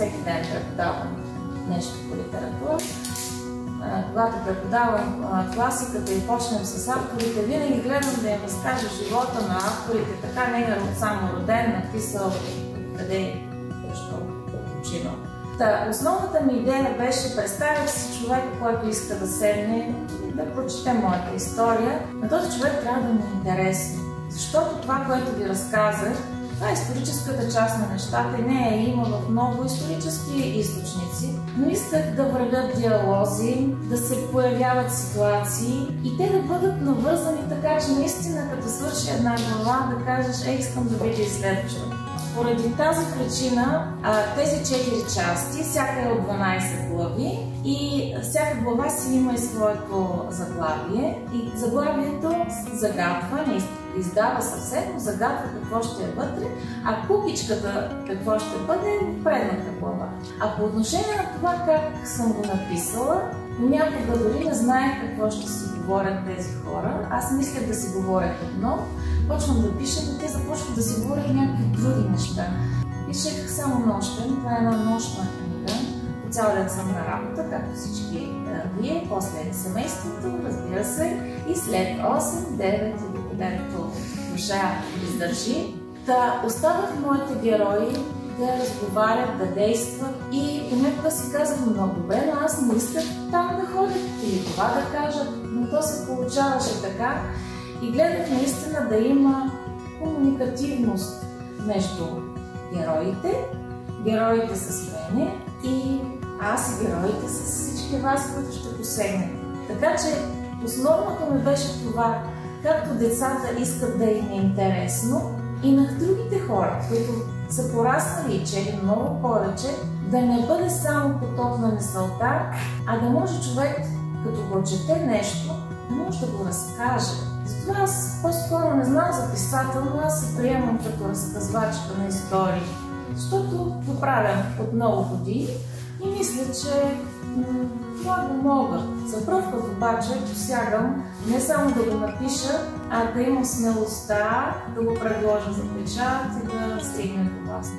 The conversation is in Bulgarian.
всеки ден преподавам нещо по литература. Когато преподавам класиката и почнем с авторите, винаги гледам да им разкажа живота на авторите, така не е само роден, написал, къде и защо починал. Основната ми идея беше, представях си човека, който иска да седне и да прочете моята история. На този човек трябва да му е интересно, защото това, което ви разказах, това е историческата част на нещата и не е има в много исторически източници, но исках да вървят диалози, да се появяват ситуации и те да бъдат навързани така, че наистина като свърши една глава да кажеш, искам да видя и следващата. Поради тази причина тези 4 части, всяка е от 12 глави и всяка глава си има и своето заглавие и заглавието загадва, не издава съвсем, но загадва какво ще е вътре, а кукичката какво ще бъде в предната глава. А по отношение на това как съм го написала, някога дори не знаех какво ще си говорят тези хора. Аз мислях да си говорят едно, почвам да пиша, но те започват да си говорят някакви други неща. Пишех само нощен, това е една нощна книга. По цял ден съм на работа, както всички вие, после семейството, разбира се, и след 8, 9 или когато душа издържи. Оставах моите герои да разговарят, да действат и понякога си казах много добре, но аз не исках там да ходят или това да кажат, но то се получаваше така и гледах наистина да има комуникативност между героите с мене и аз и героите с всички вас, които ще посегнете. Така че основното ми беше това, както децата искат да им е интересно и на другите хора, които са пораснали и чели много повече, да не бъде само поток на мисълта, а да може човек, като прочете нещо, да може да го разкаже. Затова аз по-скоро не знам за писател, но аз се приемам като разказвачка на истории, защото го правя от много години и мисля, че това го мога. За пръв път обаче посягам не само да го напиша, а да имам смелостта да го предложа за печат и да стигне до вас.